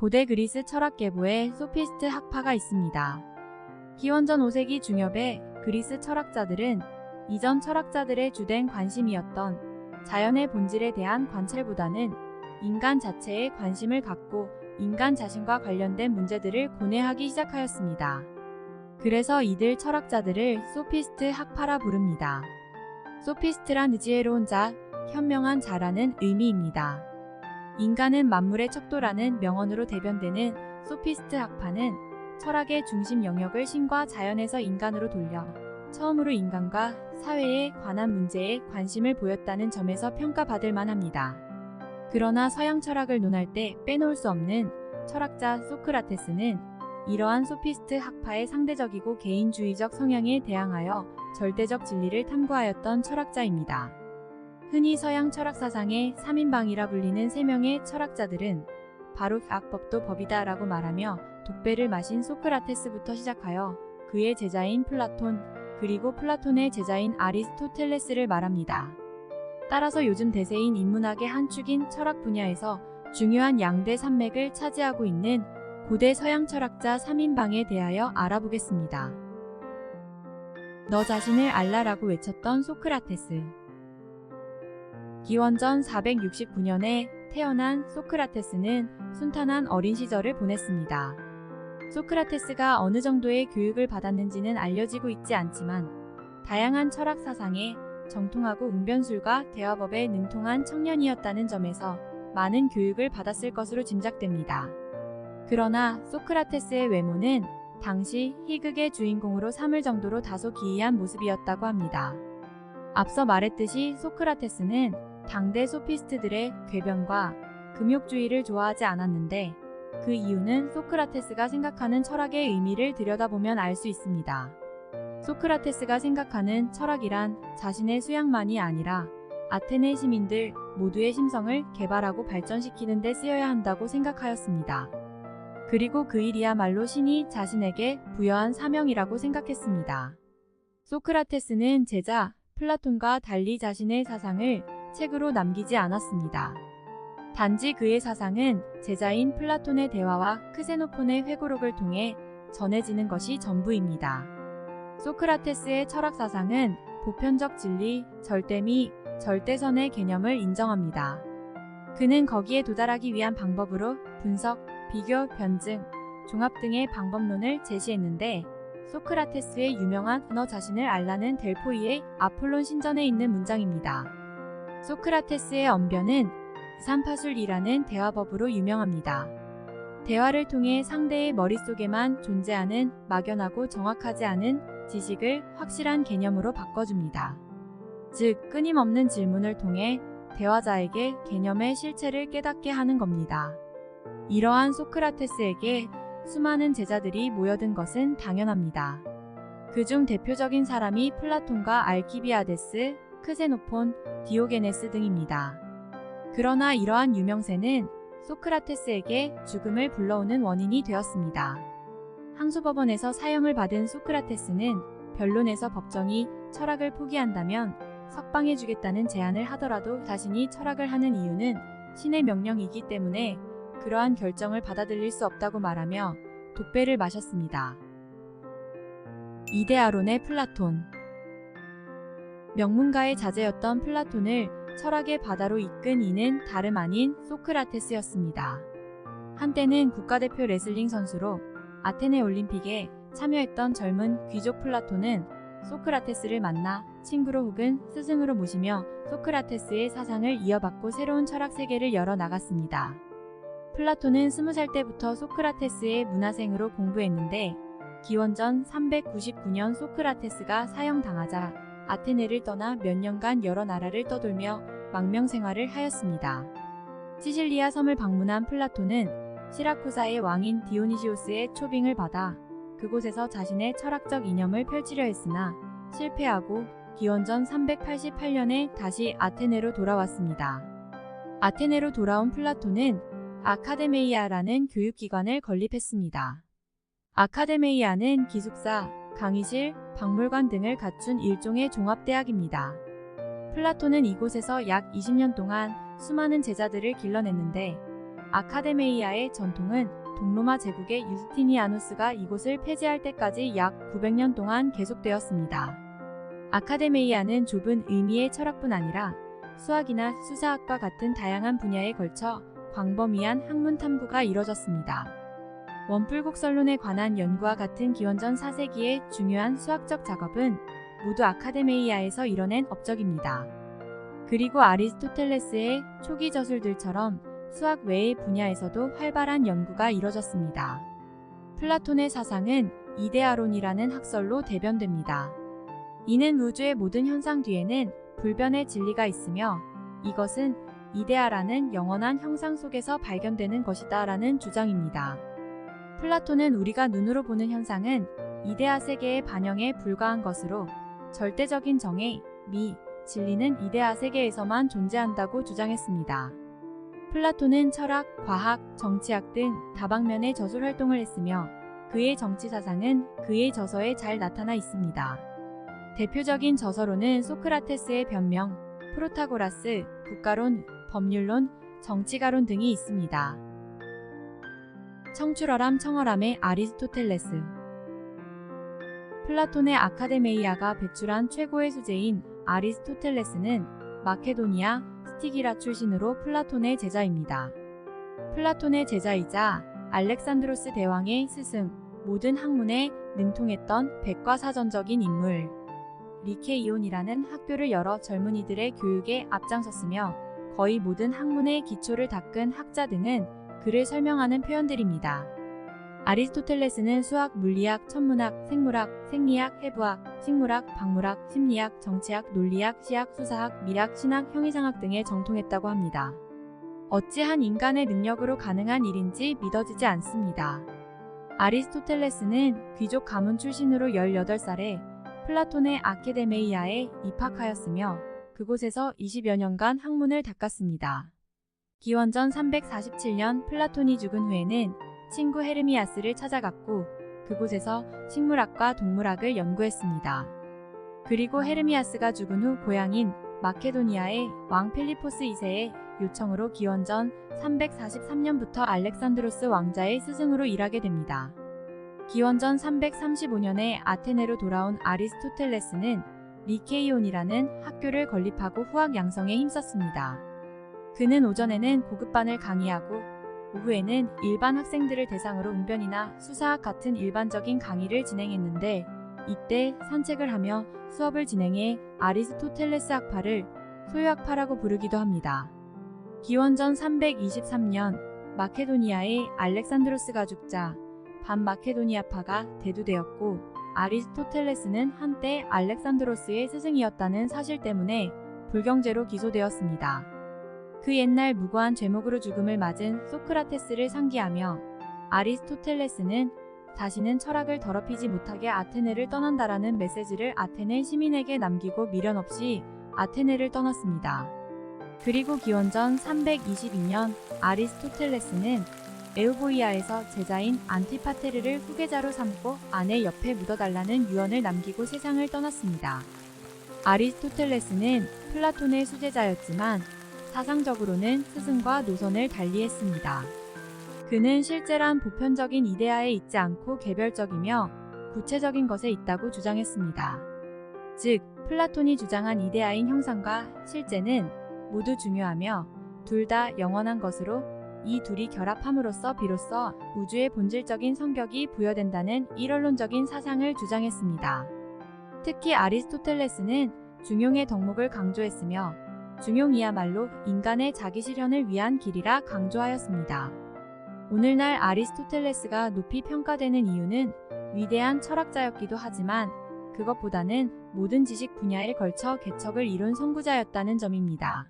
고대 그리스 철학계보에 소피스트 학파가 있습니다. 기원전 5세기 중엽에 그리스 철학자들은 이전 철학자들의 주된 관심이었던 자연의 본질에 대한 관찰보다는 인간 자체에 관심을 갖고 인간 자신과 관련된 문제들을 고뇌하기 시작하였습니다. 그래서 이들 철학자들을 소피스트 학파라 부릅니다. 소피스트란 지혜로운 자, 현명한 자라는 의미입니다. 인간은 만물의 척도라는 명언으로 대변되는 소피스트 학파는 철학의 중심 영역을 신과 자연에서 인간으로 돌려 처음으로 인간과 사회에 관한 문제에 관심을 보였다는 점에서 평가받을 만합니다. 그러나 서양 철학을 논할 때 빼놓을 수 없는 철학자 소크라테스는 이러한 소피스트 학파의 상대적이고 개인주의적 성향에 대항하여 절대적 진리를 탐구하였던 철학자입니다. 흔히 서양 철학 사상의 3인방이라 불리는 3명의 철학자들은 바로 악법도 법이다 라고 말하며 독배를 마신 소크라테스부터 시작하여 그의 제자인 플라톤, 그리고 플라톤의 제자인 아리스토텔레스를 말합니다. 따라서 요즘 대세인 인문학의 한 축인 철학 분야에서 중요한 양대 산맥을 차지하고 있는 고대 서양 철학자 3인방에 대하여 알아보겠습니다. 너 자신을 알라라고 외쳤던 소크라테스. 기원전 469년에 태어난 소크라테스는 순탄한 어린 시절을 보냈습니다. 소크라테스가 어느 정도의 교육을 받았는지는 알려지고 있지 않지만 다양한 철학 사상에 정통하고 웅변술과 대화법에 능통한 청년이었다는 점에서 많은 교육을 받았을 것으로 짐작됩니다. 그러나 소크라테스의 외모는 당시 희극의 주인공으로 삼을 정도로 다소 기이한 모습이었다고 합니다. 앞서 말했듯이 소크라테스는 당대 소피스트들의 궤변과 금욕주의를 좋아하지 않았는데 그 이유는 소크라테스가 생각하는 철학의 의미를 들여다보면 알 수 있습니다. 소크라테스가 생각하는 철학이란 자신의 수양만이 아니라 아테네 시민들 모두의 심성을 개발하고 발전시키는 데 쓰여야 한다고 생각하였습니다. 그리고 그 일이야말로 신이 자신에게 부여한 사명이라고 생각했습니다. 소크라테스는 제자 플라톤과 달리 자신의 사상을 책으로 남기지 않았습니다. 단지 그의 사상은 제자인 플라톤의 대화와 크세노폰의 회고록을 통해 전해지는 것이 전부입니다. 소크라테스의 철학 사상은 보편적 진리, 절대미, 절대선의 개념을 인정합니다. 그는 거기에 도달하기 위한 방법으로 분석, 비교, 변증, 종합 등의 방법론을 제시했는데 소크라테스의 유명한 너 자신을 알라는 델포이의 아폴론 신전에 있는 문장입니다. 소크라테스의 언변은 삼파술이라는 대화법으로 유명합니다. 대화를 통해 상대의 머릿속에만 존재하는 막연하고 정확하지 않은 지식을 확실한 개념으로 바꿔줍니다. 즉, 끊임없는 질문을 통해 대화자에게 개념의 실체를 깨닫게 하는 겁니다. 이러한 소크라테스에게 수많은 제자들이 모여든 것은 당연합니다. 그중 대표적인 사람이 플라톤과 알키비아데스, 크세노폰, 디오게네스 등입니다. 그러나 이러한 유명세는 소크라테스에게 죽음을 불러오는 원인이 되었습니다. 항소법원에서 사형을 받은 소크라테스는 변론에서 법정이 철학을 포기한다면 석방해주겠다는 제안을 하더라도 자신이 철학을 하는 이유는 신의 명령이기 때문에 그러한 결정을 받아들일 수 없다고 말하며 독배를 마셨습니다. 이데아론의 플라톤. 명문가의 자제였던 플라톤을 철학의 바다로 이끈 이는 다름 아닌 소크라테스였습니다. 한때는 국가대표 레슬링 선수로 아테네 올림픽에 참여했던 젊은 귀족 플라톤은 소크라테스를 만나 친구로 혹은 스승으로 모시며 소크라테스의 사상을 이어받고 새로운 철학 세계를 열어나갔습니다. 플라톤은 20살 때부터 소크라테스의 문화생으로 공부했는데 기원전 399년 소크라테스가 사형당하자 아테네를 떠나 몇 년간 여러 나라를 떠돌며 망명생활을 하였습니다. 시실리아 섬을 방문한 플라톤은 시라쿠사의 왕인 디오니시오스의 초빙을 받아 그곳에서 자신의 철학적 이념을 펼치려 했으나 실패하고 기원전 388년에 다시 아테네로 돌아왔습니다. 아테네로 돌아온 플라톤은 아카데메이아라는 교육기관을 건립했습니다. 아카데메이아는 기숙사, 강의실, 박물관 등을 갖춘 일종의 종합대학입니다. 플라톤은 이곳에서 약 20년 동안 수많은 제자들을 길러냈는데 아카데메이아의 전통은 동로마 제국의 유스티니아누스가 이곳을 폐지할 때까지 약 900년 동안 계속되었습니다. 아카데메이아는 좁은 의미의 철학뿐 아니라 수학이나 수사학과 같은 다양한 분야에 걸쳐 광범위한 학문 탐구가 이뤄졌습니다. 원뿔곡설론에 관한 연구와 같은 기원전 4세기의 중요한 수학적 작업은 모두 아카데메이아에서 이뤄낸 업적입니다. 그리고 아리스토텔레스의 초기 저술들처럼 수학 외의 분야에서도 활발한 연구가 이뤄졌습니다. 플라톤의 사상은 이데아론이라는 학설로 대변됩니다. 이는 우주의 모든 현상 뒤에는 불변의 진리가 있으며 이것은 이데아라는 영원한 형상 속에서 발견되는 것이다 라는 주장입니다. 플라톤은 우리가 눈으로 보는 현상은 이데아 세계의 반영에 불과한 것으로 절대적인 정의, 미, 진리는 이데아 세계에서만 존재한다고 주장했습니다. 플라톤은 철학, 과학, 정치학 등 다방면의 저술 활동을 했으며 그의 정치 사상은 그의 저서에 잘 나타나 있습니다. 대표적인 저서로는 소크라테스의 변명, 프로타고라스, 국가론, 법률론, 정치가론 등이 있습니다. 청출어람 청어람의 아리스토텔레스. 플라톤의 아카데메이아가 배출한 최고의 수재인 아리스토텔레스는 마케도니아, 스티기라 출신으로 플라톤의 제자입니다. 플라톤의 제자이자 알렉산드로스 대왕의 스승, 모든 학문에 능통했던 백과사전적인 인물. 리케이온이라는 학교를 열어 젊은이들의 교육에 앞장섰으며 거의 모든 학문의 기초를 닦은 학자 등은 그를 설명하는 표현들입니다. 아리스토텔레스는 수학, 물리학, 천문학, 생물학, 생리학, 해부학, 식물학, 박물학, 심리학, 정치학, 논리학, 시학, 수사학, 미학, 신학, 형이상학 등에 정통했다고 합니다. 어찌한 인간의 능력으로 가능한 일인지 믿어지지 않습니다. 아리스토텔레스는 귀족 가문 출신으로 18살에 플라톤의 아카데메이아에 입학하였으며 그곳에서 20여 년간 학문을 닦았습니다. 기원전 347년 플라톤이 죽은 후에는 친구 헤르미아스를 찾아갔고 그곳에서 식물학과 동물학을 연구했습니다. 그리고 헤르미아스가 죽은 후 고향인 마케도니아의 왕 필리포스 2세의 요청으로 기원전 343년부터 알렉산드로스 왕자의 스승으로 일하게 됩니다. 기원전 335년에 아테네로 돌아온 아리스토텔레스는 리케이온이라는 학교를 건립하고 후학 양성에 힘썼습니다. 그는 오전에는 고급반을 강의하고 오후에는 일반 학생들을 대상으로 웅변이나 수사학 같은 일반적인 강의를 진행했는데 이때 산책을 하며 수업을 진행해 아리스토텔레스 학파를 소유학파라고 부르기도 합니다. 기원전 323년 마케도니아의 알렉산드로스가 죽자 반마케도니아파가 대두되었고 아리스토텔레스는 한때 알렉산드로스의 스승이었다는 사실 때문에 불경죄로 기소되었습니다. 그 옛날 무고한 죄목으로 죽음을 맞은 소크라테스를 상기하며 아리스토텔레스는 다시는 철학을 더럽히지 못하게 아테네를 떠난다라는 메시지를 아테네 시민에게 남기고 미련 없이 아테네를 떠났습니다. 그리고 기원전 322년 아리스토텔레스는 에우보이아에서 제자인 안티파테르를 후계자로 삼고 아내 옆에 묻어달라는 유언을 남기고 세상을 떠났습니다. 아리스토텔레스는 플라톤의 수제자였지만 사상적으로는 스승과 노선을 달리했습니다. 그는 실제란 보편적인 이데아에 있지 않고 개별적이며 구체적인 것에 있다고 주장했습니다. 즉, 플라톤이 주장한 이데아인 형상과 실제는 모두 중요하며 둘 다 영원한 것으로 이 둘이 결합함으로써 비로소 우주의 본질적인 성격이 부여된다는 일원론적인 사상을 주장했습니다. 특히 아리스토텔레스는 중용의 덕목을 강조했으며 중용이야말로 인간의 자기실현을 위한 길이라 강조하였습니다. 오늘날 아리스토텔레스가 높이 평가되는 이유는 위대한 철학자였기도 하지만 그것보다는 모든 지식 분야에 걸쳐 개척을 이룬 선구자였다는 점입니다.